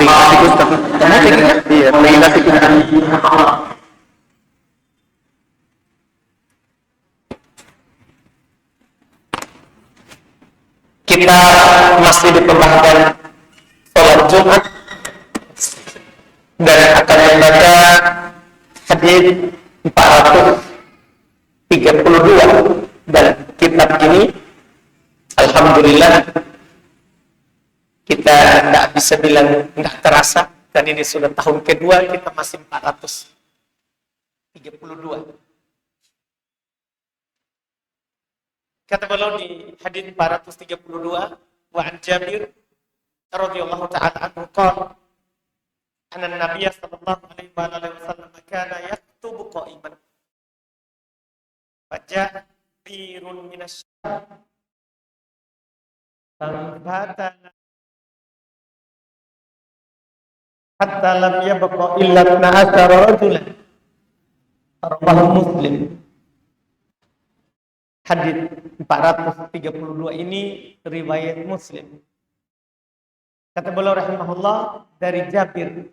Kasih Gustaf. Kamu tinggal? Iya, kasih Gustaf. Kita masih di pembahasan sholat Jumat dan akan membaca hadis 432 dan kitab ini alhamdulillah kita tidak bisa bilang tidak terasa dan ini sudah tahun kedua kita masih 432. Kata beliau di hadis 432, wa an Jabir radhiyallahu ta'ala anhu qala anna an-nabiy sallallahu alaihi wasallam kana yaktubu qa'iman faja'a tirun minasy-syam fambatana hatta lam yabqa illa 12 rajulan rawahu Muslim. Hadis 432 ini riwayat Muslim. Kata beliau rahimahullah dari Jabir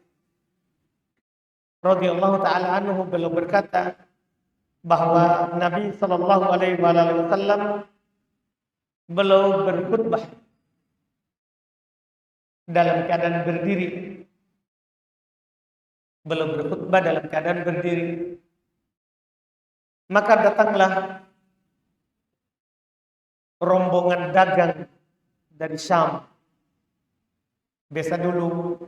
radhiyallahu taala anhu, beliau berkata bahwa Nabi sallallahu alaihi wasallam beliau berkhutbah dalam keadaan berdiri. Beliau berkhutbah dalam keadaan berdiri. Maka datanglah rombongan dagang dari Syam. Biasa dulu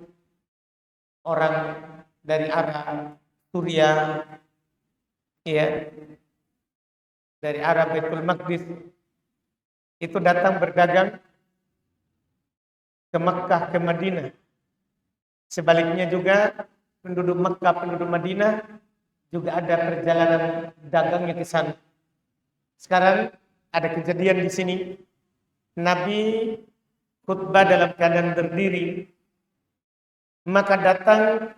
orang dari arah Suriah, ya, dari arah Baitul Maqdis itu datang berdagang ke Makkah, ke Madinah. Sebaliknya juga penduduk Makkah, penduduk Madinah juga ada perjalanan dagangnya ke sana. Sekarang ada kejadian di sini, Nabi khutbah dalam keadaan berdiri, maka datang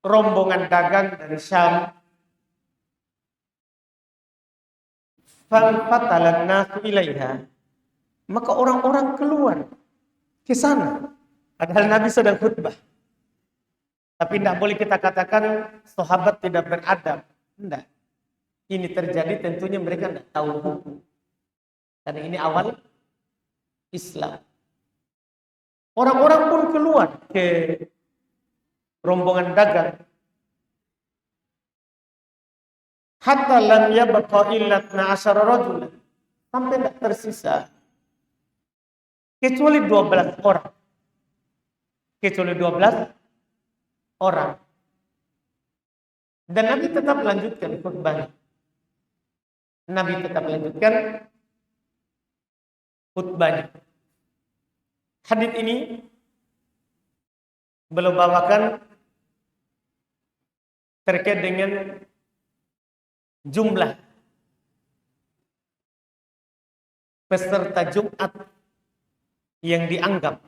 rombongan dagang dari Syam. Fanfatalan nasu ilaiha, maka orang-orang keluar ke sana. Padahal Nabi sedang khutbah. Tapi tidak boleh kita katakan sahabat tidak beradab. Tidak. Ini terjadi tentunya mereka tidak tahu hukum. Karena ini awal Islam. Orang-orang pun keluar ke rombongan dagang. Hatta lam yabqa illa 12 rajulan. Sampai tidak tersisa kecuali 12 orang. Kecuali 12 orang. Dan Nabi tetap lanjutkan khutbahnya. Nabi tetap lanjutkan khutbahnya. Hadis ini beliau bawakan terkait dengan jumlah peserta Jumat yang dianggap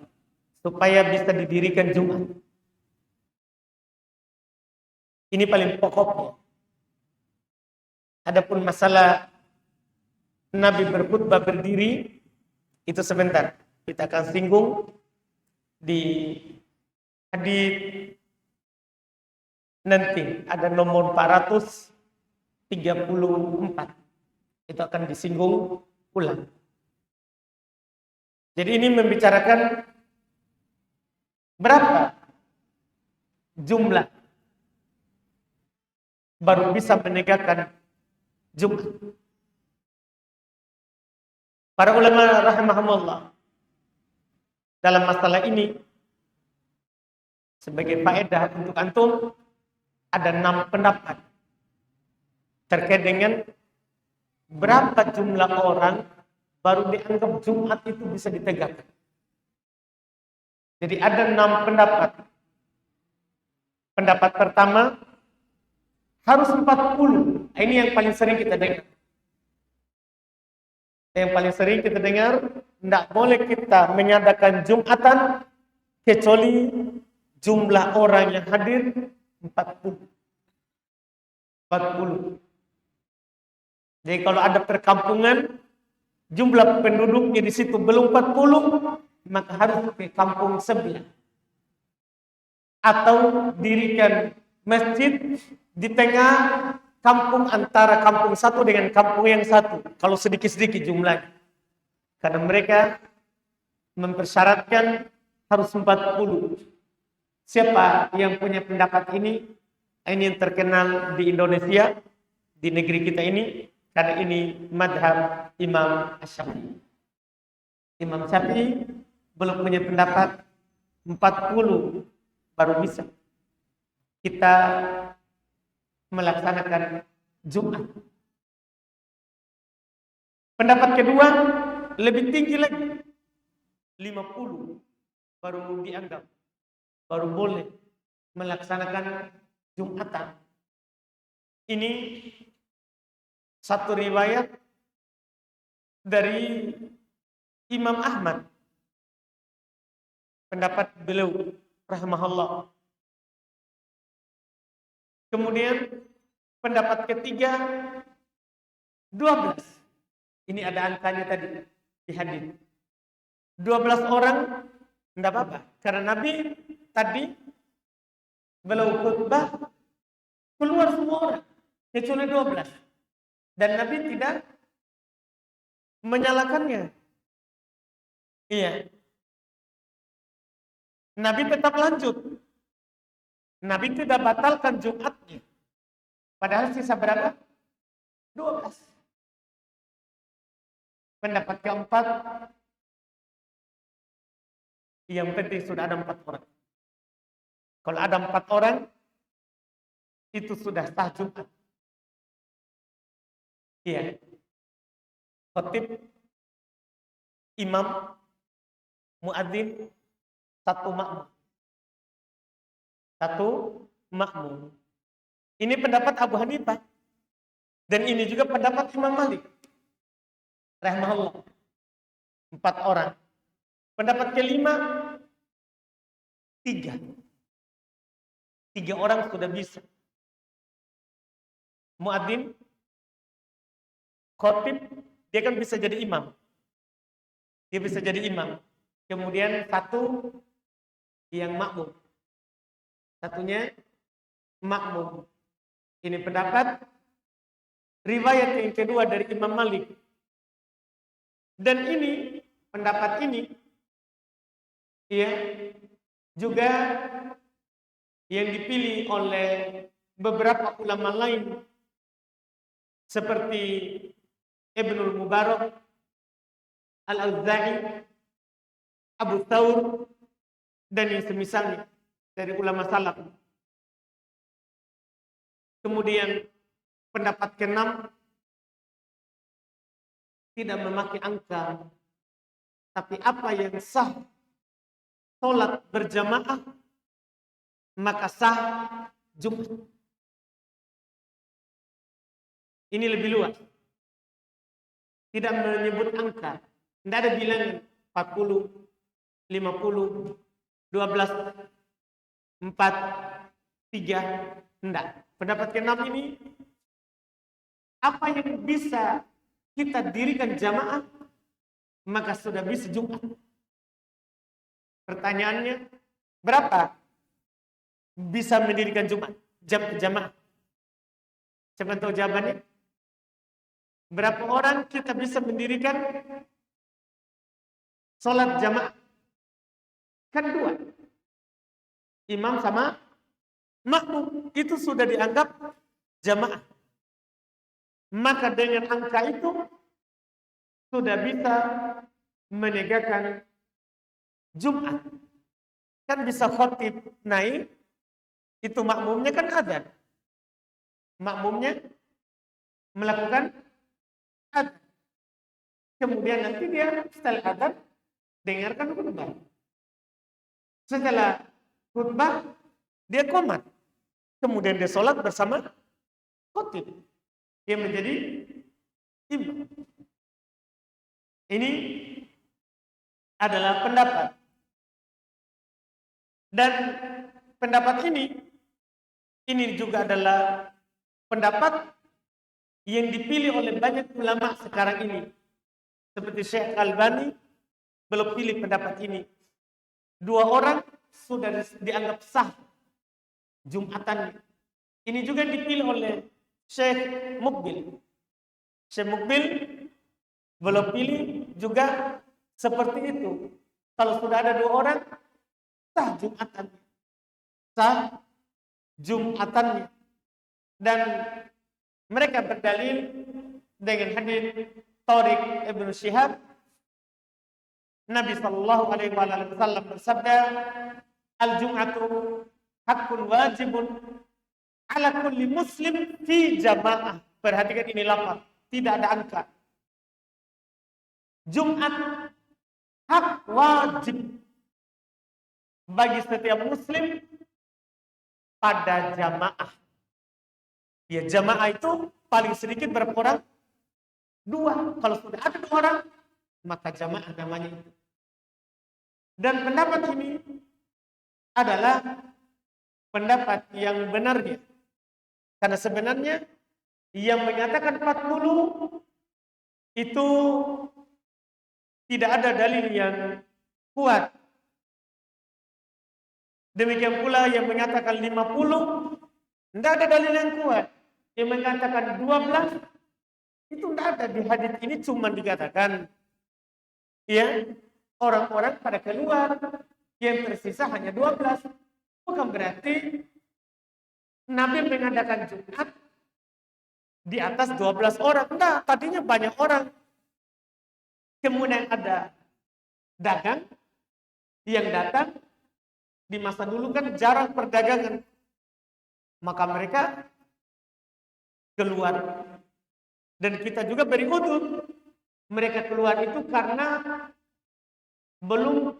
supaya bisa didirikan Jumat. Ini paling pokoknya. Adapun masalah Nabi berkhutbah berdiri, itu sebentar kita akan singgung di hadis nanti, ada nomor 434. Itu akan disinggung ulang. Jadi ini membicarakan berapa jumlah baru bisa menegakkan Jumat. Para ulama rahimahumullah dalam masalah ini sebagai faedah untuk antum ada 6 pendapat terkait dengan berapa jumlah orang baru dianggap Jumat itu bisa ditegakkan. Jadi ada 6 pendapat. Pendapat pertama harus 40. Ini yang paling sering kita dengar. Yang paling sering kita dengar, tidak boleh kita mengadakan Jumatan kecuali jumlah orang yang hadir 40. 40. Jadi kalau ada perkampungan, jumlah penduduknya di situ belum 40, maka harus ke kampung sebelah. atau dirikan masjid di tengah kampung, antara kampung satu dengan kampung yang satu, kalau sedikit-sedikit jumlahnya. Karena mereka mempersyaratkan harus 40. Siapa yang punya pendapat ini yang terkenal di Indonesia, di negeri kita ini, karena ini madhab Imam Syafi'i. Imam Syafi'i belum punya pendapat 40 baru bisa kita melaksanakan Jumat. Pendapat kedua lebih tinggi lagi, 50 baru dianggap, baru boleh melaksanakan Jumatan. Ini satu riwayat dari Imam Ahmad. Pendapat beliau rahimahullah. Kemudian pendapat ketiga 12. Ini ada angkanya tadi di hadis. 12 orang enggak apa-apa, karena Nabi tadi beliau khutbah keluar semua orang kecuali 12. Dan Nabi tidak menyalakannya. Iya. Nabi tetap lanjut. Nabi tidak batalkan Jumatnya. Padahal sisa berapa? 12. Pendapat keempat, yang penting sudah ada 4 orang. Kalau ada 4 orang, itu sudah sah Jumat. Iya. Khatib, imam, muadzin, satu makmum. Ini pendapat Abu Hanifah. Dan ini juga pendapat Imam Malik rahimahullah. 4 orang. Pendapat kelima, 3. 3 orang sudah bisa. Muadzin, khatib, dia kan bisa jadi imam. Dia bisa jadi imam. Kemudian satu yang makmum. Satunya makmum. Ini pendapat riwayat yang kedua dari Imam Malik. Dan ini, pendapat ini, ya, juga yang dipilih oleh beberapa ulama lain seperti Ibnul Mubarak, Al-Auza'i, Abu Thawr, dan yang semisalnya dari ulama salaf. Kemudian pendapat keenam tidak memakai angka, tapi apa yang sah sholat berjamaah maka sah Jumat. Ini lebih luas. Tidak menyebut angka. Tidak ada bilangan 40, 50, 12, 4, 3. Tidak. Pendapat keenam ini, apa yang bisa kita dirikan jamaah maka sudah bisa Jumat. Pertanyaannya, berapa bisa mendirikan Jumat jamaah? Siapa tahu jawabannya? Berapa orang kita bisa mendirikan sholat jamaah? Kan 2. Imam sama makmum. Itu sudah dianggap jamaah. Maka dengan angka itu sudah bisa menegakkan Jumat. Kan bisa khatib naik, itu makmumnya kan adzan. Makmumnya melakukan adzan. Kemudian nanti dia setelah adzan dengarkan khutbah. Setelah khutbah dia qomat. Kemudian dia sholat bersama khatib. Dia menjadi imam. Ini adalah pendapat. Dan pendapat ini juga adalah pendapat yang dipilih oleh banyak ulama sekarang ini. Seperti Syekh Albani belum pilih pendapat ini. 2 orang sudah dianggap sah Jumatan. Ini juga dipilih oleh Syekh Mukbil. Syekh Mukbil belum pilih juga seperti itu. Kalau sudah ada 2 orang, sah Jumatannya. Sah Jumatannya. Dan mereka berdalil dengan hadis Tariq Ibnu Syihab. Nabi sallallahu alaihi wasallam bersabda, "Al-jum'atu hakun wajibun ala kulli muslim fi jamaah." Perhatikan ini lafaz, tidak ada angka. Jumat hak wajib bagi setiap muslim pada jamaah. Ya, jamaah itu paling sedikit berapa orang? 2. Kalau sudah ada 2 orang, maka jamaah namanya itu. Dan pendapat ini adalah pendapat yang benarnya. Karena sebenarnya yang menyatakan 40 itu tidak ada dalil yang kuat. Demikian pula yang menyatakan 50, tidak ada dalil yang kuat. Yang mengatakan 12, itu tidak ada. Di hadis ini cuma dikatakan, ya, orang-orang pada keluar, yang tersisa hanya 12. Bukan berarti Nabi mengadakan Jumat di atas 12 orang. Enggak, tadinya banyak orang. Kemudian ada dagang yang datang. Di masa dulu kan jarang perdagangan. Maka mereka keluar. Dan kita juga beri udhur. Mereka keluar itu karena belum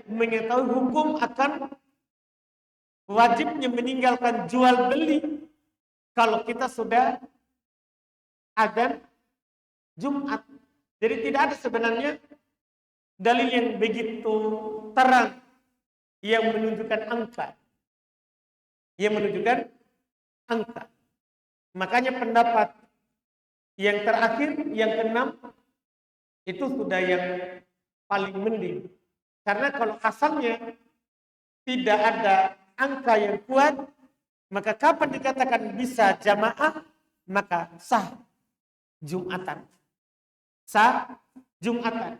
mengetahui hukum akan wajibnya meninggalkan jual beli kalau kita sudah adzan Jumat. Jadi tidak ada sebenarnya dalil yang begitu terang yang menunjukkan angka. Makanya pendapat yang terakhir, yang ke-6, itu sudah yang paling mending. Karena kalau asalnya tidak ada angka yang kuat, maka kapan dikatakan bisa jamaah, maka sah Jumatan. Sah Jumatan.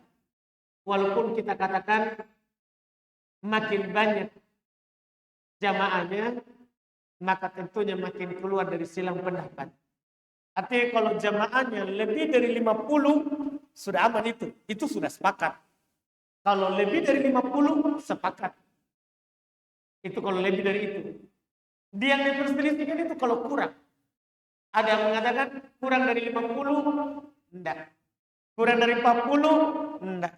Walaupun kita katakan makin banyak jamaahnya, maka tentunya makin keluar dari silang pendapat. Artinya kalau jamaahnya lebih dari 50, sudah aman itu. Itu sudah sepakat. Kalau lebih dari 50, sepakat. Itu kalau lebih dari itu. Dia yang diperselisihkan itu kalau kurang. Ada yang mengatakan kurang dari 50, enggak. Kurang dari 40, enggak.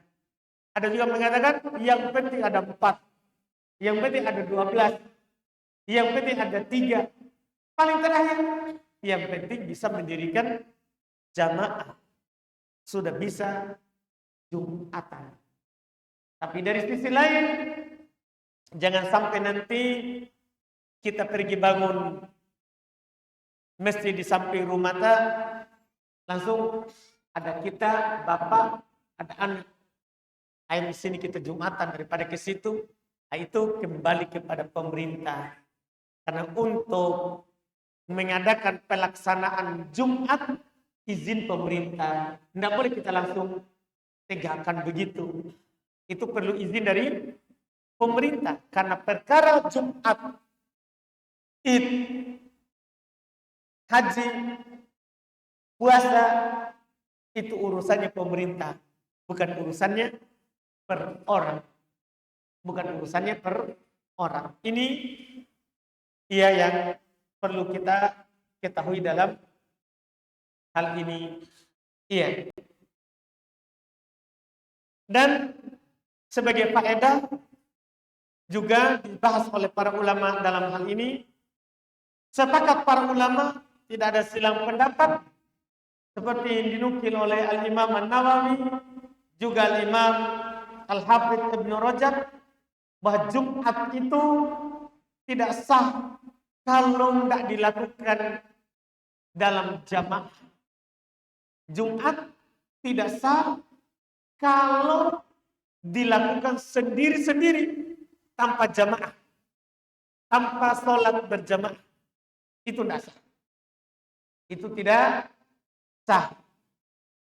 Ada juga mengatakan yang penting ada 4. Yang penting ada 12. Yang penting ada 3. Paling terakhir, yang penting bisa mendirikan jamaah. Sudah bisa Jumatan. Tapi dari sisi lain, jangan sampai nanti kita pergi bangun masjid di samping rumah kita, langsung ada kita, bapak, ada anak. Ayo di sini kita Jumatan daripada ke situ. Itu kembali kepada pemerintah. Karena untuk mengadakan pelaksanaan Jumat, izin pemerintah. Tidak boleh kita langsung tegakkan begitu. Itu perlu izin dari pemerintah. Karena perkara Jumat, Id, haji, puasa, itu urusannya pemerintah. Bukan urusannya per orang. Bukan urusannya per orang. Ini yang perlu kita ketahui dalam hal ini. Dan sebagai faedah juga dibahas oleh para ulama dalam hal ini. Sepakat para ulama tidak ada silang pendapat seperti yang dinukil oleh Al-Imam An-Nawawi, juga Al-Imam Al-Hafidz Ibnu Rajab, bahwa Jumat itu tidak sah kalau tidak dilakukan dalam jamaah. Jumat tidak sah kalau dilakukan sendiri-sendiri tanpa jamaah. tanpa sholat berjamaah itu tidak sah. Itu tidak sah.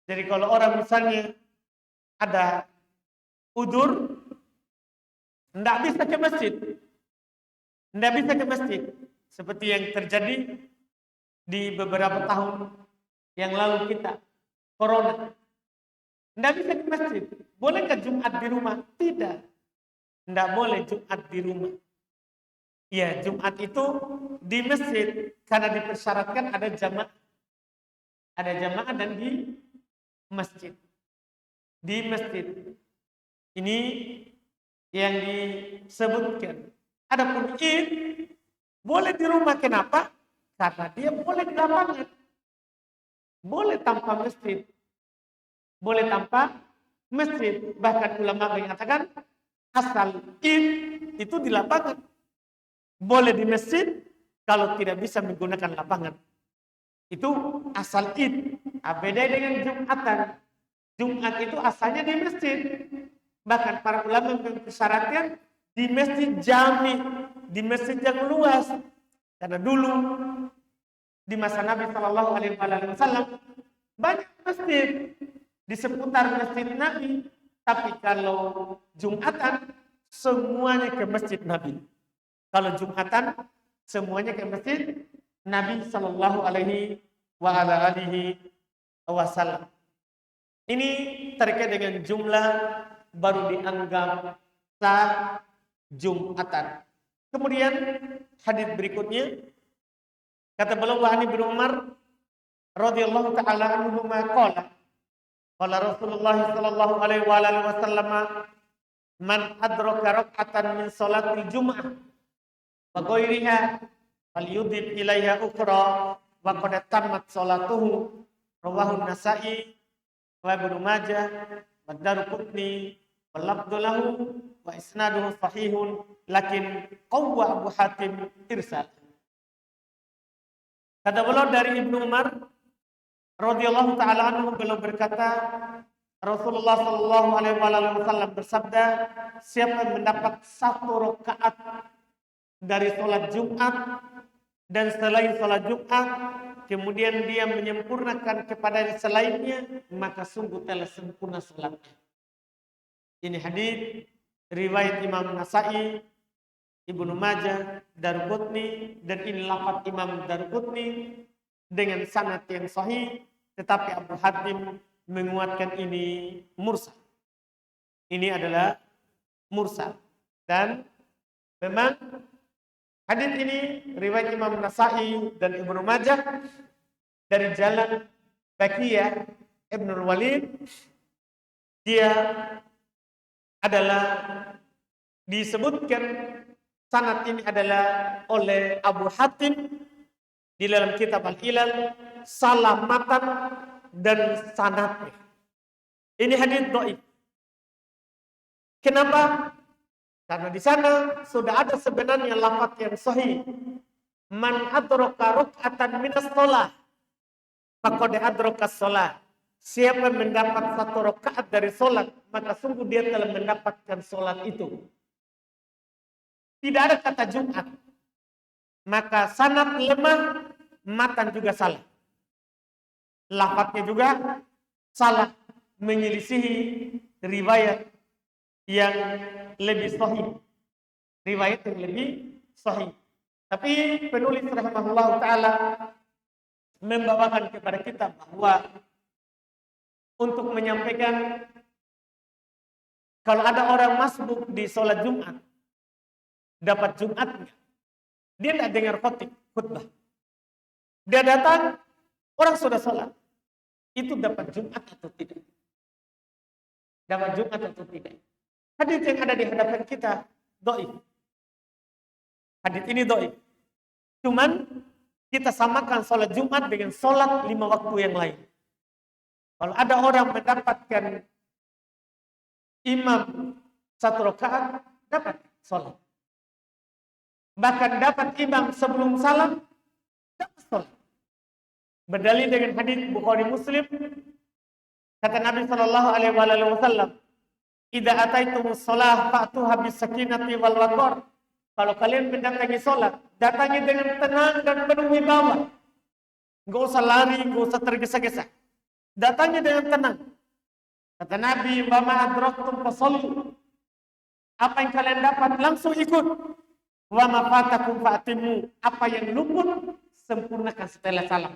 Jadi kalau orang misalnya ada udzur, tidak bisa ke masjid. Tidak bisa ke masjid. Seperti yang terjadi di beberapa tahun yang lalu kita, corona. Tidak bisa ke masjid. Bolehkah Jumat di rumah? Tidak. Tidak boleh Jumat di rumah. Ya, Jumat itu di masjid karena dipersyaratkan ada jamaah. Ada jamaah dan di masjid. Di masjid. Ini yang disebutkan. Adapun Id boleh di rumah. Kenapa? Karena dia boleh di lapangan. Boleh tanpa masjid. Boleh tanpa masjid. Bahkan ulama mengatakan asal Id itu di lapangan. Boleh di masjid kalau tidak bisa menggunakan lapangan. Itu asal Id. Beda dengan Jumatan. Jumat itu asalnya di masjid. Bahkan para ulama mempersyaratkan di masjid jami, di masjid yang luas. Karena dulu di masa Nabi Shallallahu Alaihi Wasallam banyak masjid di seputar masjid Nabi. Tapi kalau Jumatan semuanya ke masjid Nabi. Kalau Jumatan semuanya ke masjid Nabi Shallallahu Alaihi Wasallam. Ini terkait dengan jumlah baru dianggap sah Jumatan. Kemudian hadis berikutnya kata beliau wa Ibnu Umar radhiyallahu taala anhu qala qala Rasulullah sallallahu alaihi wasallam man adraka rak'atan min salatil jum'ah wa ghairiha falyudib ilaiha ukhra wa qad tammat salatuhu rawahu an-Nasa'i wa Ibnu Majah wa Daruqutni wa lafdhuhu wa isnaduhu sahihun lakin qawwa Abu Hatim irsal. Kata beliau dari Ibnu Umar radhiyallahu taala anhu, beliau berkata Rasulullah sallallahu alaihi wasallam bersabda, siapa yang mendapat satu rakaat dari salat Jumat dan selain salat Jumat kemudian dia menyempurnakan kepada selainnya, maka sungguh telah sempurna salatnya. Ini hadis riwayat Imam Nasa'i, Ibnu Majah, Daruqutni, dan ini lafaz Imam Daruqutni dengan sanad yang sahih, tetapi Abu Hatim menguatkan ini mursal. Ini adalah mursal. Dan memang hadis ini riwayat Imam Nasa'i dan Ibnu Majah dari jalan Baqiyah Ibnu Walid. Dia adalah disebutkan sanad ini adalah oleh Abu Hatim di dalam kitab Al-Ilal salamatan dan sanadnya. Ini hadis dhaif. Kenapa? Karena di sana sudah ada sebenarnya lafaz yang sahih. Man adraka rak'atan minas shalah faqad adraka shalah. Siapa mendapat satu rakaat dari salat, maka sungguh dia telah mendapatkan salat itu. Tidak ada kata Jumat. Maka sanad lemah, matan juga salah. Lafaznya juga salah, menyelisihi riwayat yang lebih sahih. Riwayat yang lebih sahih. Tapi penulis rahimahullah ta'ala membawakan kepada kita bahwa untuk menyampaikan kalau ada orang masbuk di sholat Jumat, dapat Jumat enggak? Dia tidak dengar khutbah. Dia datang, orang sudah sholat. Itu dapat Jumat atau tidak? Dapat Jumat atau tidak? Hadis yang ada di hadapan kita dhaif. Hadis ini dhaif. Cuman kita samakan sholat Jumat dengan sholat 5 waktu yang lain. Kalau ada orang mendapatkan imam satu rakaat, dapat sholat. Bahkan dapat imam sebelum salam, dapat sholat. Berdalil dengan hadis Bukhari Muslim, kata Nabi Shallallahu Alaihi Wasallam, "Idza ataitumus shalah fa'tuha bis sakinati wal waqar." Kalau kalian mendatangi sholat, datangi dengan tenang dan penuh wibawa. Nggak usah lari, nggak usah tergesa-gesa. Datangi dengan tenang. Kata Nabi, "Wa ma adraktum fasallu." Apa yang kalian dapat langsung ikut. "Wa ma fatakum fa'timu." Apa yang luput sempurnakan setelah salam.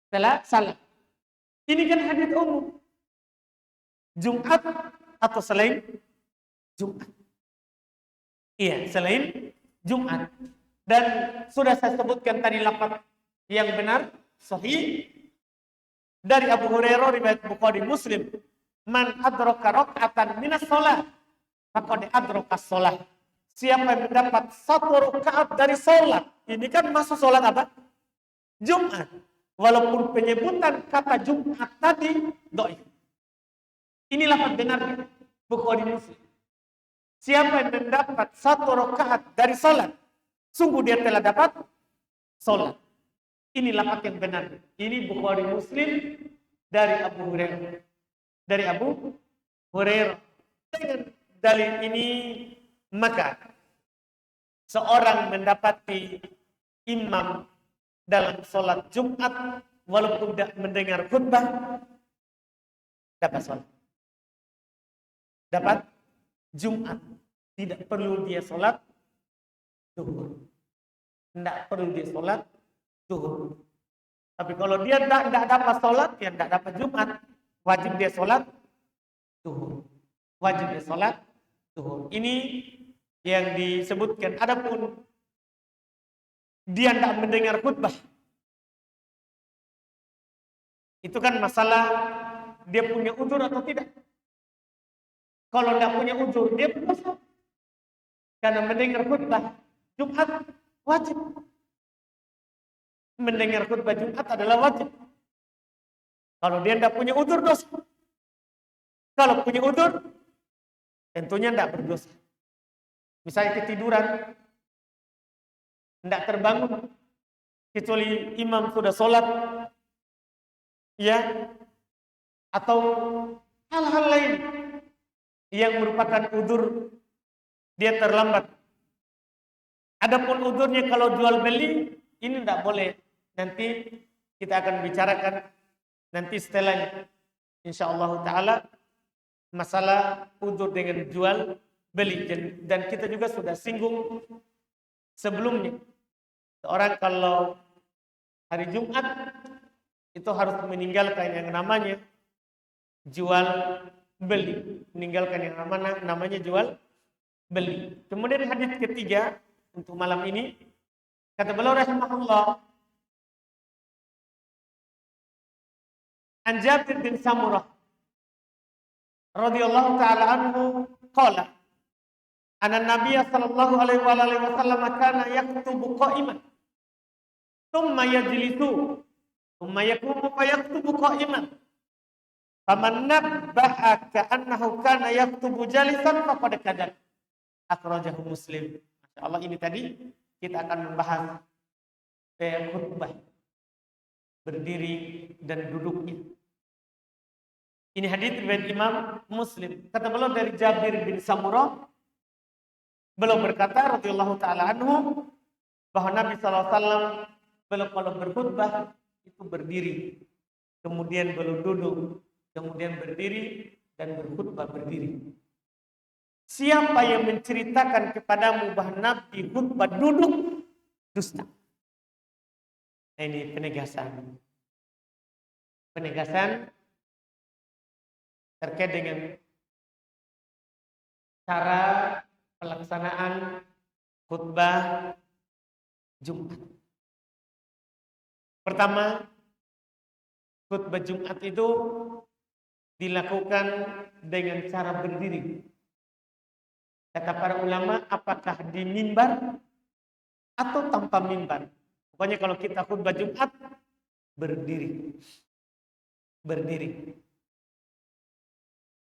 Setelah salam. Ini kan hadits umum. Jumat atau selain Jumat. Iya, selain Jumat. Dan sudah saya sebutkan tadi lafaz yang benar, sahih dari Abu Hurairah riwayat Bukhari Muslim, "Man adraka raka'atan minas shalah faqad adraka shalah." Siapa yang mendapat satu rakaat dari salat, ini kan masuk salat apa? Jumat. Walaupun penyebutan kata Jumat tadi dhaif. Ini lafaz benar Bukhari Muslim. Siapa yang mendapat satu rakaat dari salat, sungguh dia telah dapat salat. Ini lafaz yang benar. Ini Bukhari Muslim dari Abu Hurairah. Dari Abu Hurairah. Dengan dalil ini, maka seorang mendapati imam dalam sholat Jumat, walaupun tidak mendengar khutbah, dapat sholat. Dapat Jumat. Tidak perlu dia sholat zuhur. Tidak perlu dia sholat zuhur. Tapi kalau dia tidak dapat sholat, dia tidak dapat Jumat. Wajib dia sholat zuhur. Wajib dia sholat zuhur. Ini yang disebutkan. Adapun dia tidak mendengar khutbah, itu kan masalah dia punya uzur atau tidak. Kalau tidak punya uzur, dia berdosa. Karena mendengar khutbah Jumat wajib. Mendengar khutbah Jumat adalah wajib. Kalau dia tidak punya uzur, dosa. Kalau punya uzur, tentunya tidak berdosa. Misalnya ketiduran, tidak terbangun, kecuali imam sudah sholat, ya, atau hal-hal lain yang merupakan uzur, dia terlambat. Adapun uzurnya kalau jual beli, ini tidak boleh. Nanti kita akan bicarakan nanti setelahnya, insyaallah taala, masalah uzur dengan jual beli. Dan kita juga sudah singgung sebelumnya. Seorang kalau hari Jumat itu harus meninggalkan yang namanya jual beli, meninggalkan yang namanya jual beli. Kemudian hadis ketiga untuk malam ini, kata beliau rahimahullah, an Jabir bin Samurah radhiyallahu taala anhu qala anna Nabiy sallallahu alaihi wasallam kana yaktubu qa'iman thumma yajlisu thumma yaqumu fa yaktubu qa'iman faman nabbaha ka'annahu kana yaktubu jalisan faqad kadzab. Akhrajahu Muslim. Masyaallah, ini tadi kita akan membahas khutbah berdiri dan duduknya. Ini hadis riwayat Imam Muslim. Kata beliau dari Jabir bin Samurah, beliau berkata radhiyallahu taala anhu, bahwa Nabi SAW beliau kalau berkhutbah itu berdiri, kemudian beliau duduk, kemudian berdiri dan berkhutbah berdiri. Siapa yang menceritakan kepadamu bahwa Nabi khutbah duduk, dusta. Ini penegasan terkait dengan cara pelaksanaan khutbah Jumat. Pertama, khutbah Jumat itu dilakukan dengan cara berdiri. Kata para ulama, apakah di mimbar atau tanpa mimbar. Pokoknya kalau kita khutbah Jumat, berdiri. Berdiri.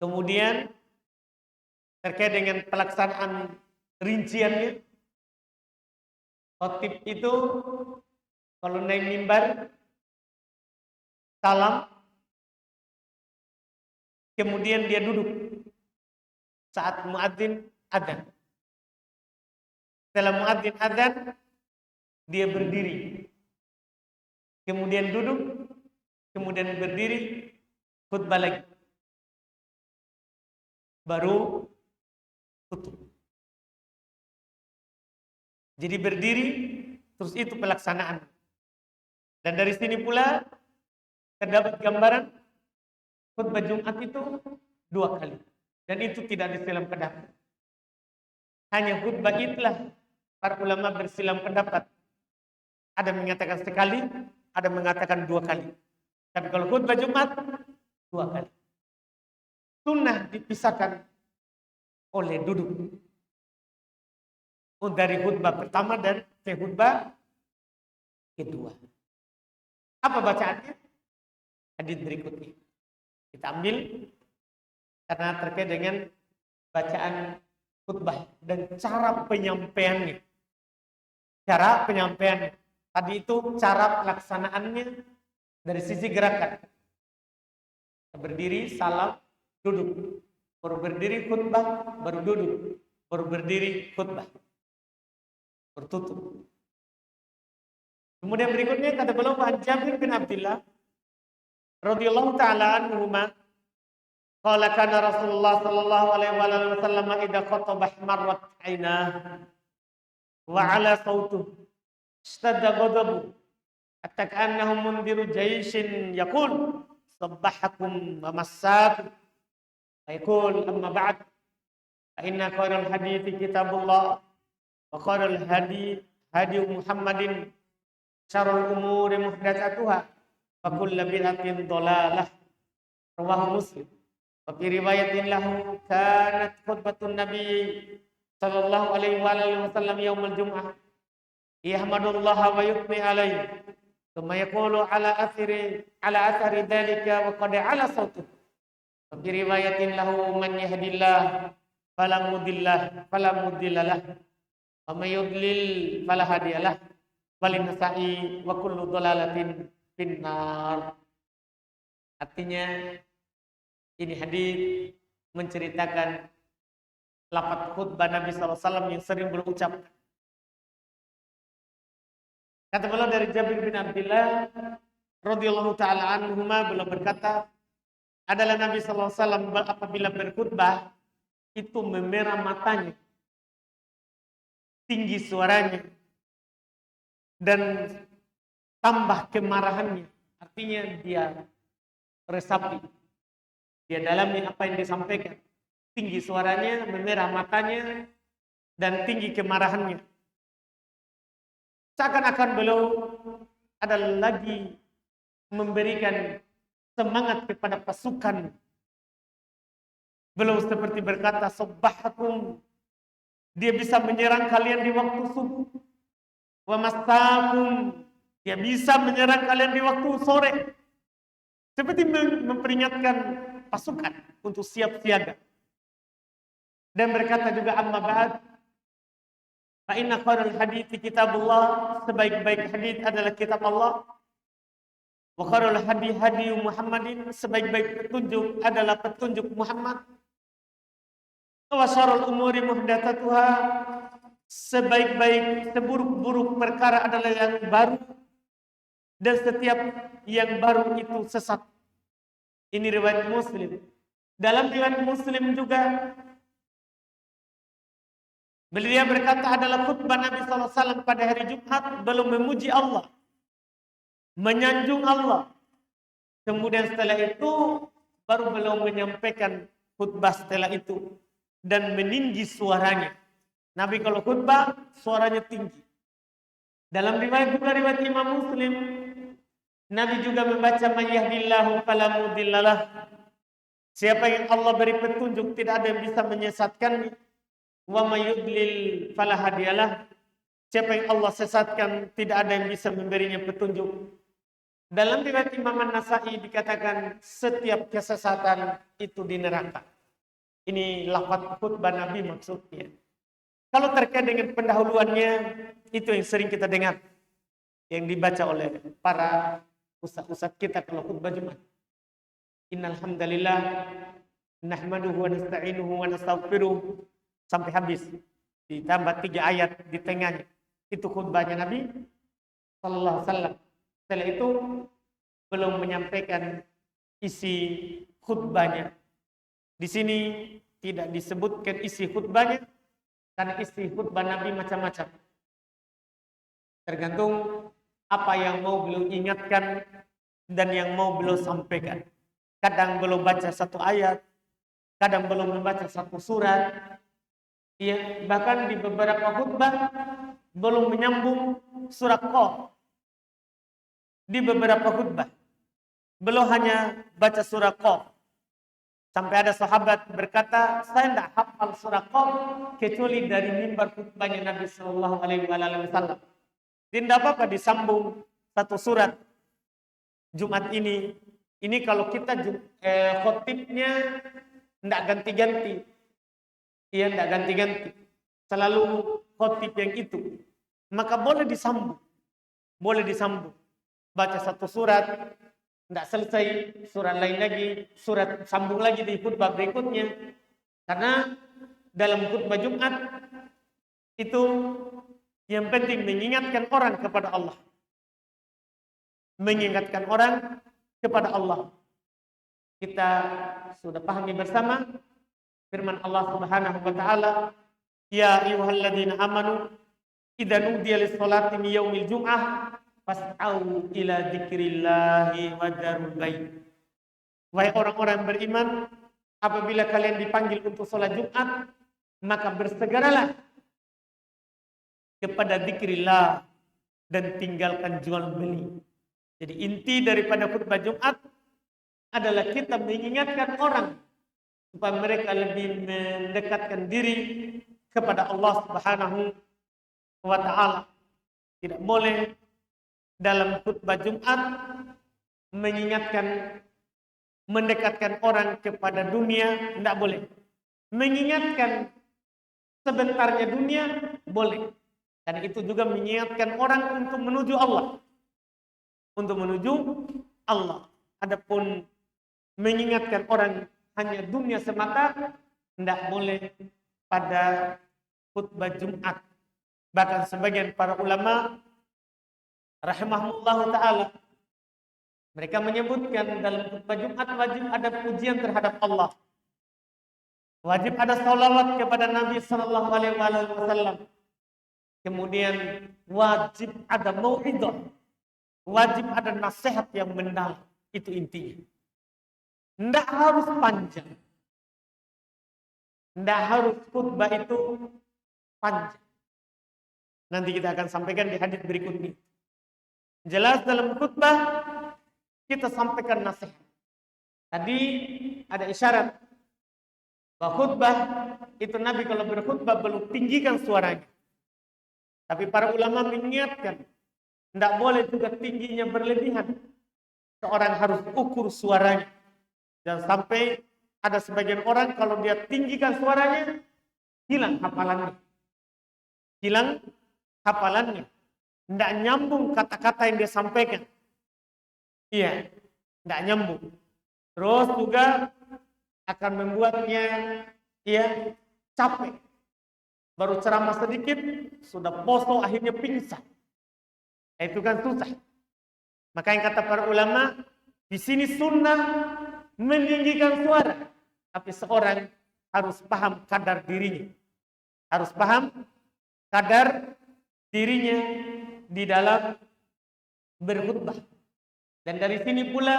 Kemudian terkait dengan pelaksanaan rinciannya, khotib itu kalau naik mimbar, salam, kemudian dia duduk saat muadzin adzan. Setelah muadzin adzan, dia berdiri. Kemudian duduk, kemudian berdiri, khutbah lagi. Baru tutup. Jadi berdiri, terus itu pelaksanaan. Dan dari sini pula terdapat gambaran khutbah Jumat itu 2 kali. Dan itu tidak disilam pendapat. Hanya khutbah itulah para ulama bersilam pendapat. Ada mengatakan sekali, ada mengatakan 2 kali. Tapi kalau khutbah Jumat 2 kali. Sunnah dipisahkan oleh duduk. Dari khutbah pertama dan ke khutbah kedua. Apa bacaannya? Hadis berikutnya. Kita ambil karena terkait dengan bacaan khutbah dan cara penyampaiannya. Cara penyampaiannya. Tadi itu cara pelaksanaannya dari sisi gerakan. Berdiri, salam, duduk. Baru berdiri khutbah, baru duduk. Baru berdiri khutbah. Bertutup. Kemudian berikutnya kata beliau Jabir bin Abdullah radhiyallahu taala anhuma qala kana Rasulullah sallallahu alaihi wasallam idza khataba marrat ainah wa ala sautuhu ishtadda ghadabu hatta ka'annahu mundiru jayshin yaqul sabbahakum wa massakum yaqul amma ba'd fa inna khairal hadithi kitabullah wa khairal hadi Muhammadin syarrul umuri muhdatsatuha wa kullu bid'atin dhalalah rawahu Muslim wa fi riwayatin lahu kanat khutbatun nabi sallallahu alaihi wasallam yaumul jum'ah yahmadullaha wa yuthni alaihi thumma yaqulu ala athari dhalika wa qad ala sautuhu wa fi riwayatin lahu man yahdillah fala mudilla lahu wa may yudlil fala hadiyalah walin nasa'i wa kullu dhalalatin finnar. Artinya ini hadis menceritakan lafaz khutbah Nabi SAW yang sering berucap. Kata beliau dari Jabir bin Abdullah radhiyallahu taala anhuma, beliau berkata, adalah Nabi SAW apabila berkhutbah itu memerah matanya, tinggi suaranya, dan tambah kemarahannya. Artinya dia resapi, dia dalami apa yang disampaikan. Tinggi suaranya, memerah matanya, dan tinggi kemarahannya. Seakan-akan beliau adalah lagi memberikan semangat kepada pasukan. Beliau seperti berkata, sabbahakum, dia bisa menyerang kalian di waktu subuh. Wa masakum, dia bisa menyerang kalian di waktu sore. Seperti memperingatkan pasukan untuk siap siaga. Dan berkata juga amma ba'd, fa inna khairal hadithi kitabullah, sebaik-baik hadits adalah kitab Allah. Wa khairal hadi Muhammadin, sebaik-baik petunjuk adalah petunjuk Muhammad. Wa syarrul umuri muhdatsatuha, sebaik-baik, seburuk-buruk perkara adalah yang baru, dan setiap yang baru itu sesat. Ini riwayat Muslim. Dalam riwayat Muslim juga beliau berkata adalah khutbah Nabi SAW pada hari Jumat, belum memuji Allah, menyanjung Allah. Kemudian setelah itu baru beliau menyampaikan khutbah setelah itu dan meninggi suaranya. Nabi kalau khutbah suaranya tinggi. Dalam riwayat juga riwayat Imam Muslim, Nabi juga membaca may yahdillahu fala mudhillalah. Siapa yang Allah beri petunjuk, tidak ada yang bisa menyesatkan. Wa may yudlil fala hadiyalah. Siapa yang Allah sesatkan, tidak ada yang bisa memberinya petunjuk. Dalam riwayat Imam An-Nasa'i dikatakan setiap kesesatan itu di neraka. Ini lafaz khutbah Nabi maksudnya. Kalau terkait dengan pendahuluannya, itu yang sering kita dengar, yang dibaca oleh para ustaz-ustaz kita kalau khutbah Jumat. Innal hamdalillah nahmaduhu wa nasta'inuhu wa nastaghfiruh, sampai habis. ditambah 3 ayat di tengahnya. Itu khutbahnya Nabi sallallahu alaihi wasallam. Setelah itu belum menyampaikan isi khutbahnya. Di sini tidak disebutkan isi khutbahnya karena isi khutbah Nabi macam-macam. Tergantung apa yang mau beliau ingatkan dan yang mau beliau sampaikan. Kadang beliau baca satu ayat, kadang belum membaca satu surat. Ya, bahkan di beberapa khutbah belum menyambung surat Qaf. Di beberapa khutbah belum hanya baca surat Qaf. Sampai ada sahabat berkata, saya tidak hafal surat Qaf kecuali dari mimbar khutbahnya Nabi Sallallahu Alaihi Wasallam. Tidak apa-apa disambung satu surat Jumat ini. Ini kalau kita khotibnya tidak ganti-ganti. Iya, tidak ganti-ganti. Selalu khotib yang itu. Maka boleh disambung. Boleh disambung. Baca satu surat, tidak selesai, surat lain lagi, surat sambung lagi di khutbah berikutnya. Karena dalam khutbah Jumat itu yang penting mengingatkan orang kepada Allah. Mengingatkan orang kepada Allah. Kita sudah pahami bersama firman Allah Subhanahu wa taala, ya ayyuhalladzina amanu idza nudiya lis-sholati min yaumil jum'ah fas'au ila dzikrillahi wa dzarul bai'. Wahai orang-orang beriman, apabila kalian dipanggil untuk sholat Jumat, maka bersegeralah kepada dzikrillah dan tinggalkan jual beli. Jadi inti daripada khutbah Jumat adalah kita mengingatkan orang supaya mereka lebih mendekatkan diri kepada Allah Subhanahu wa taala. Tidak boleh dalam khutbah Jumat mengingatkan, mendekatkan orang kepada dunia, tidak boleh. Mengingatkan sebentarnya dunia, boleh. Dan itu juga mengingatkan orang untuk menuju Allah. Untuk menuju Allah. Adapun mengingatkan orang hanya dunia semata, tidak boleh pada khutbah Jumat. Bahkan sebagian para ulama rahimahullah ta'ala, mereka menyebutkan dalam khutbah Jumat wajib ada pujian terhadap Allah. Wajib ada salawat kepada Nabi Sallallahu Alaihi Wasallam. Kemudian wajib ada mau'idhah. Wajib ada nasihat yang mendalam. Itu intinya. Tidak harus panjang. Tidak harus khutbah itu panjang. Nanti kita akan sampaikan di hadis berikutnya. Jelas dalam khutbah kita sampaikan nasihat. Tadi ada isyarat bahwa khutbah itu Nabi kalau berkhutbah belum tinggikan suaranya. Tapi para ulama mengingatkan tidak boleh juga tingginya berlebihan. Seorang harus ukur suaranya. Dan sampai ada sebagian orang kalau dia tinggikan suaranya, hilang hafalannya. Hilang hafalannya. Tidak nyambung kata-kata yang dia sampaikan. Iya, tidak nyambung. Terus juga akan membuatnya capek. Baru ceramah sedikit, sudah poso akhirnya pingsan. Itu kan susah. Maka yang kata para ulama, di sini sunnah meninggikan suara. Tapi seorang harus paham kadar dirinya. Harus paham kadar dirinya di dalam berkhutbah. Dan dari sini pula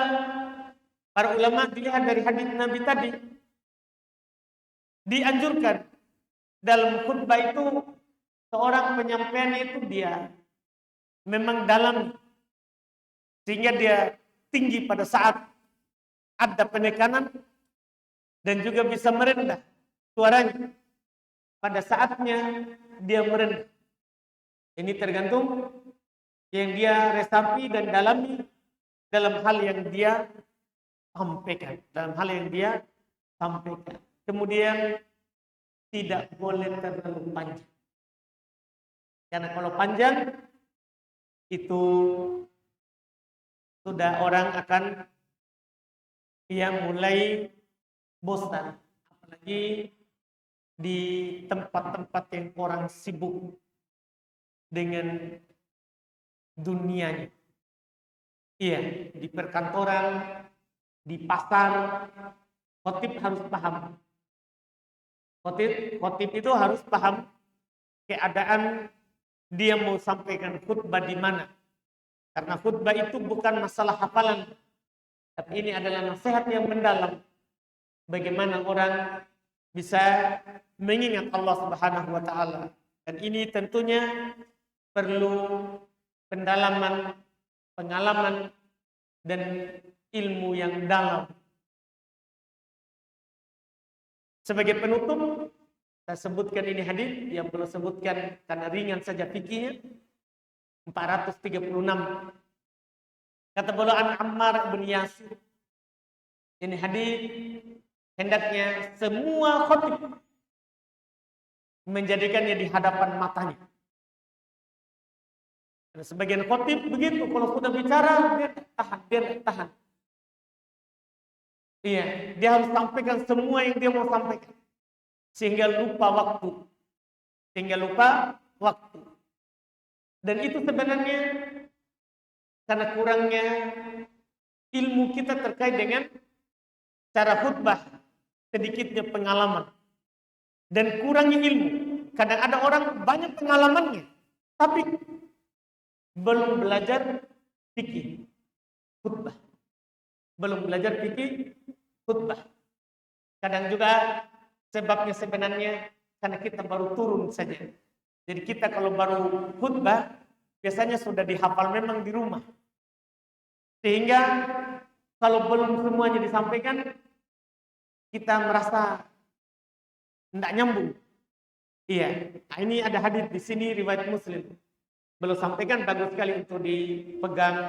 para ulama dilihat dari hadis Nabi tadi, dianjurkan dalam khutbah itu seorang penyampaiannya itu dia memang dalam, sehingga dia tinggi pada saat ada penekanan dan juga bisa merendah suaranya pada saatnya dia merendah. Ini tergantung yang dia resapi dan dalami dalam hal yang dia sampaikan. Dalam hal yang dia sampaikan. Kemudian tidak boleh terlalu panjang. Karena kalau panjang itu sudah orang akan mulai bosan. Apalagi di tempat-tempat yang orang sibuk dengan dunianya. Iya, di perkantoran, di pasar, khotib harus paham. Khotib itu harus paham keadaan dia mau sampaikan khutbah di mana. Karena khutbah itu bukan masalah hafalan, tapi ini adalah nasihat yang mendalam. Bagaimana orang bisa mengingat Allah Subhanahu wa taala. Dan ini tentunya perlu pendalaman, pengalaman, dan ilmu yang dalam. Sebagai penutup, saya sebutkan ini hadis yang perlu sebutkan karena ringan saja fikihnya. 436. Kata beliau an Ammar bin Yasir. Ini hadis hendaknya semua khotib menjadikannya di hadapan matanya. Dan sebagian khotib begitu, kalau sudah bicara dia tahan. Iya, dia harus sampaikan semua yang dia mau sampaikan. Sehingga lupa waktu. Dan itu sebenarnya karena kurangnya ilmu kita terkait dengan cara khutbah, sedikitnya pengalaman. Dan kurangnya ilmu. Kadang ada orang banyak pengalamannya, tapi belum belajar fikih khutbah. Belum belajar fikih khutbah. Kadang juga sebabnya sebenarnya karena kita baru turun saja. Jadi kita kalau baru khutbah biasanya sudah dihafal memang di rumah. Sehingga kalau belum semuanya disampaikan kita merasa tidak nyambung. Iya, nah ini ada hadis di sini riwayat Muslim. Belum sampaikan, bagus sekali untuk dipegang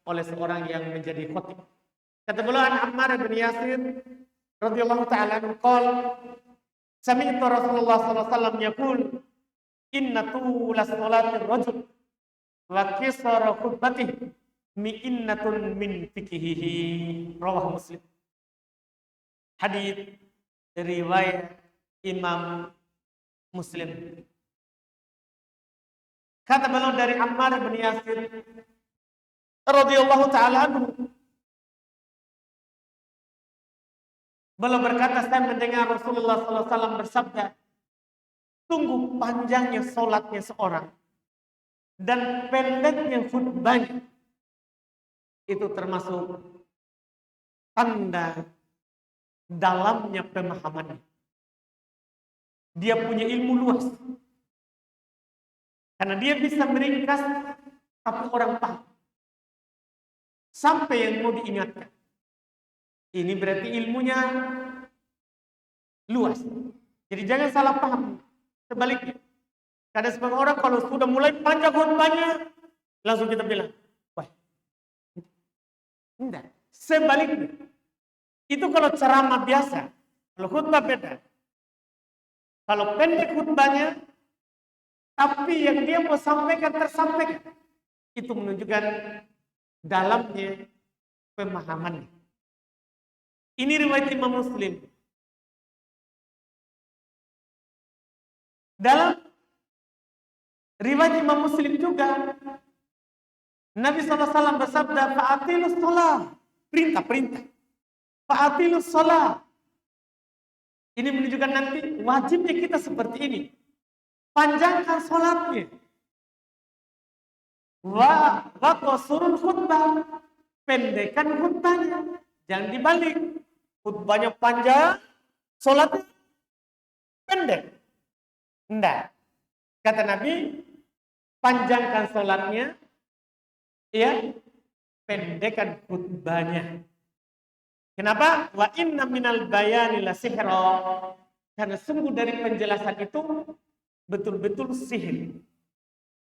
oleh seorang yang menjadi khatib. Kata beliau an Ammar bin Yasir radhiyallahu taala anhu qala sami'tu Rasulullah sallallahu alaihi wasallam yaqul inna tula salatir rajul wa qisara khutbatihi mi'innatun min fikihihi. Rawah Muslim. Hadis riwayat Imam Muslim. Kata beliau dari Ammar bin Yasir radhiyallahu taala anhu, beliau berkata, saya mendengar Rasulullah SAW bersabda, sungguh panjangnya solatnya seorang dan pendeknya khutbahnya itu termasuk tanda dalamnya pemahamannya. Dia punya ilmu luas. Karena dia bisa meringkas tapi orang paham. Sampai yang mau diingatkan. Ini berarti ilmunya luas. Jadi jangan salah paham. Sebaliknya. Karena sebagian orang kalau sudah mulai panjang khutbahnya, langsung kita bilang, wah, enggak. Sebaliknya. Itu kalau ceramah biasa. Kalau khutbah beda. Kalau pendek khutbahnya, tapi yang dia mau sampaikan tersampaikan. Itu menunjukkan dalamnya pemahamannya. Ini riwayat Imam Muslim. Dalam riwayat Imam Muslim juga, Nabi SAW bersabda, fa'atilus sholah. Perintah. Fa'atilus sholah. Ini menunjukkan nanti wajibnya kita seperti ini. Panjangkan sholatnya. Wa qasurul khutbah. Pendekkan khutbahnya. Jangan dibalik. Khutbahnya panjang, sholatnya pendek. Enggak. Kata Nabi, panjangkan sholatnya, ya, pendekkan khutbahnya. Kenapa? Wa inna minal bayani la sihra. Karena sungguh dari penjelasan itu betul-betul sihir.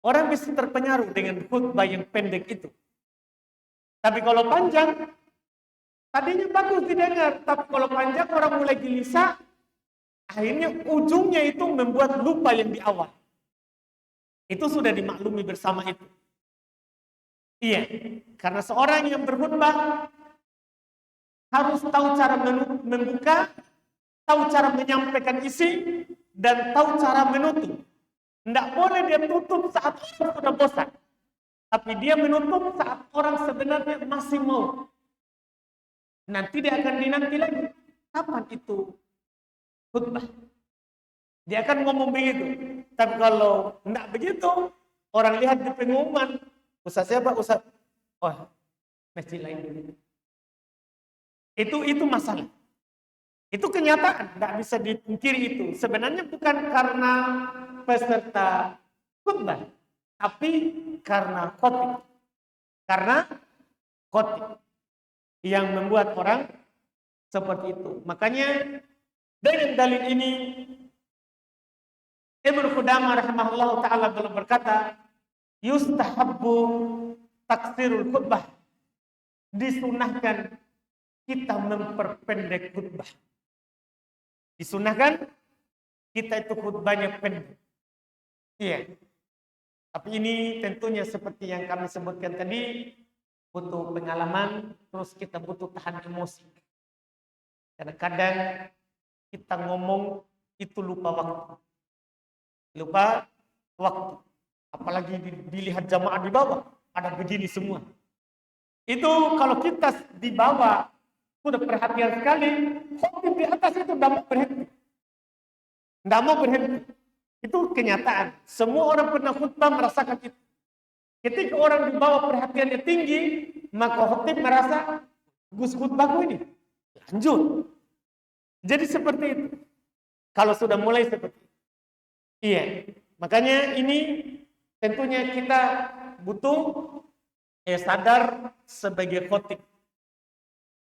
Orang bisa terpengaruh dengan khutbah yang pendek itu. Tapi kalau panjang, tadinya bagus didengar, tapi kalau panjang orang mulai gelisah, akhirnya ujungnya itu membuat lupa yang di awal. Itu sudah dimaklumi bersama itu. Iya, karena seorang yang berkhutbah harus tahu cara membuka, tahu cara menyampaikan isi, dan tahu cara menutup. Tidak boleh dia tutup saat orang sudah bosan. Tapi dia menutup saat orang sebenarnya masih mau. Nanti dia akan dinanti lagi. Kapan itu khutbah? Dia akan ngomong begitu. Tapi kalau tidak begitu, orang lihat di pengumuman, ustaz siapa? Ustaz. Oh, masjid lain. Itu masalah. Itu kenyataan, tidak bisa dipungkiri itu. Sebenarnya bukan karena peserta khutbah, tapi karena khotib. Karena khotib yang membuat orang seperti itu. Makanya dengan dalil ini Ibnu Qudamah rahimahullah taala beliau berkata, yustahabbu taksirul khutbah. Disunahkan kita memperpendek khutbah. Disunahkan kita itu khutbahnya pendek. Iya. Tapi ini tentunya seperti yang kami sebutkan tadi, butuh pengalaman, terus kita butuh tahan emosi. Karena kadang kita ngomong itu lupa waktu. Lupa waktu. Apalagi dilihat jamaah di bawah, ada begini semua. Itu kalau kita di bawah sudah perhatian sekali, khotib di atas itu tidak mau berhenti. Tidak mau berhenti. Itu kenyataan. Semua orang pernah khutbah merasakan itu. Ketika orang di bawah perhatiannya tinggi, maka khotib merasa, Gus khutbahku ini lanjut. Jadi seperti itu. Kalau sudah mulai seperti itu. Iya. Makanya ini tentunya kita butuh sadar sebagai khotib.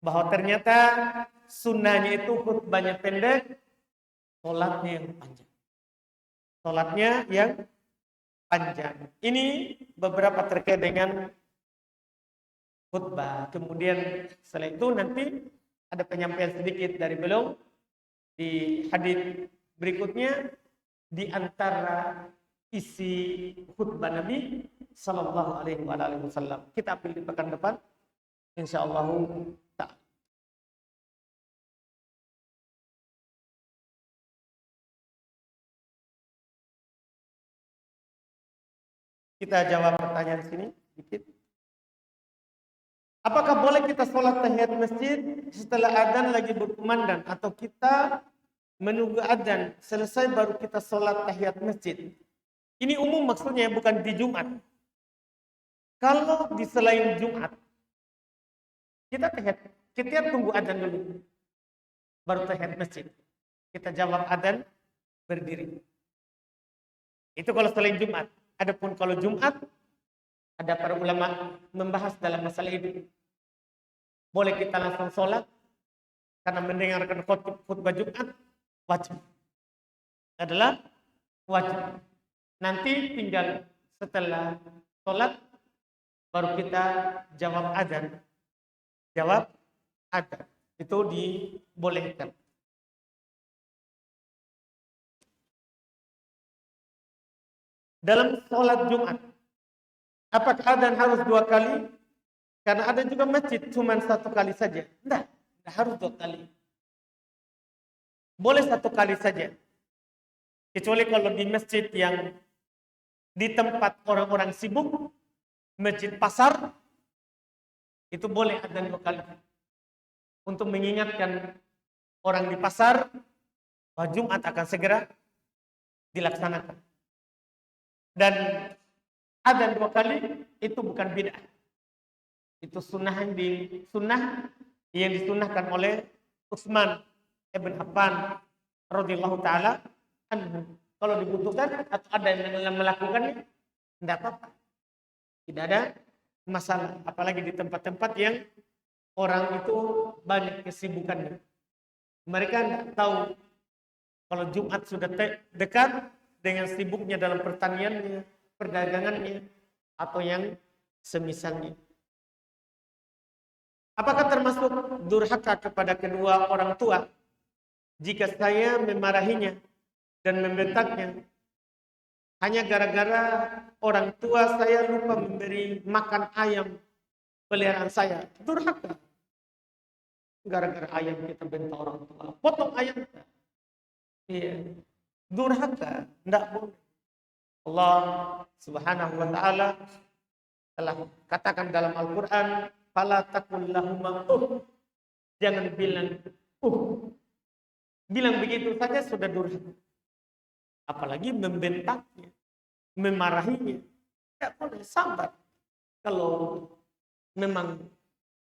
Bahwa ternyata sunnahnya itu khutbahnya pendek, sholatnya yang panjang. Sholatnya yang panjang. Ini beberapa terkait dengan khutbah. Kemudian setelah itu nanti ada penyampaian sedikit dari beliau di hadis berikutnya di antara isi khutbah Nabi Sallallahu Alaihi Wasallam. Kita ambil di pekan depan, insyaallah ta'ala. Kita jawab pertanyaan sini sedikit. Apakah boleh kita sholat tahiyat masjid setelah adzan lagi berkumandang, atau kita menunggu adzan selesai baru kita sholat tahiyat masjid? Ini umum maksudnya, bukan di Jumat. Kalau di selain Jumat, kita tunggu adzan dulu, baru tahiyat masjid. Kita jawab adzan berdiri. Itu kalau selain Jumat. Adapun kalau Jumat, ada para ulama membahas dalam masalah ini. Boleh kita langsung sholat karena mendengarkan khutbah Jumat wajib. Adalah wajib. Nanti tinggal setelah sholat baru kita jawab adzan. Jawab adzan. Itu dibolehkan. Dalam sholat Jumat, apakah adzan harus 2 kali? Karena ada juga masjid cuma 1 kali saja. Tidak harus 2 kali. Boleh 1 kali saja. Kecuali kalau di masjid yang di tempat orang-orang sibuk, masjid pasar, itu boleh adzan 2 kali. Untuk mengingatkan orang di pasar bahwa Jumat akan segera dilaksanakan. Dan adzan 2 kali itu bukan bid'ah. Itu sunnah yang disunnahkan oleh Utsman ibn Affan radhiyallahu taala anhu. Kalau dibutuhkan atau ada yang melakukannya, tidak apa-apa. Tidak ada masalah. Apalagi di tempat-tempat yang orang itu banyak kesibukannya. Mereka tidak tahu kalau Jumat sudah dekat dengan sibuknya dalam pertaniannya, perdagangannya, atau yang semisalnya. Apakah termasuk durhaka kepada kedua orang tua jika saya memarahinya dan membentaknya hanya gara-gara orang tua saya lupa memberi makan ayam peliharaan saya? Durhaka. Gara-gara ayam kita bentak orang tua, potong ayam kita. Iya. durhaka, tidak boleh. Allah Subhanahu wa taala telah katakan dalam Al-Qur'an, "Fala taqul lahuma jangan bilang bilang begitu saja sudah durhaka. Apalagi membentaknya, memarahinya. Tidak boleh, sabar. Kalau memang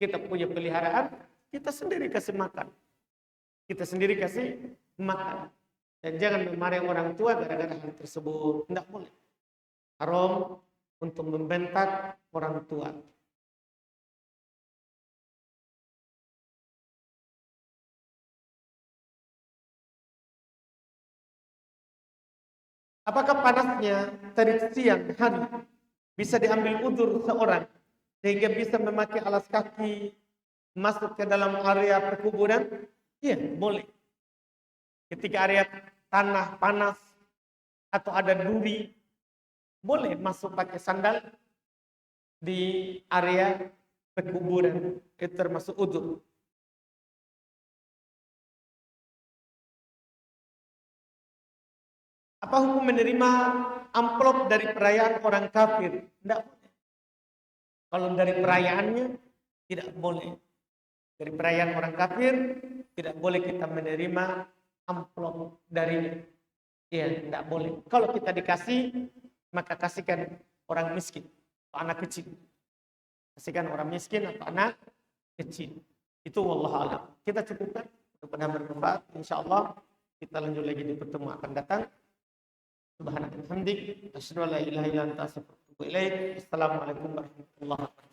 kita punya peliharaan, kita sendiri kasih makan. Kita sendiri kasih makan. Dan jangan memarahi orang tua gara-gara hal tersebut. Tidak boleh. Haram untuk membentak orang tua. Apakah panasnya terik siang hari bisa diambil udzur seorang sehingga bisa memakai alas kaki masuk ke dalam area perkuburan? Iya, boleh. Ketika area tanah panas atau ada duri, boleh masuk pakai sandal di area perkuburan. Itu termasuk udzur. Apa hukum menerima amplop dari perayaan orang kafir? Tidak boleh. Kalau dari perayaannya, tidak boleh. Dari perayaan orang kafir, tidak boleh kita menerima amplop dari. Ya, tidak boleh. Kalau kita dikasih, maka kasihkan orang miskin atau anak kecil. Kasihkan orang miskin atau anak kecil. Itu wallahu a'lam. Kita cukupkan. Mudah-mudahan bermanfaat. InsyaAllah kita lanjut lagi di pertemuan akan datang. Subhanallah, hamdik, asyhadu an la ilaha illa anta, astaghfiruka wa atubu ilaik. Assalamualaikum warahmatullahi wabarakatuh.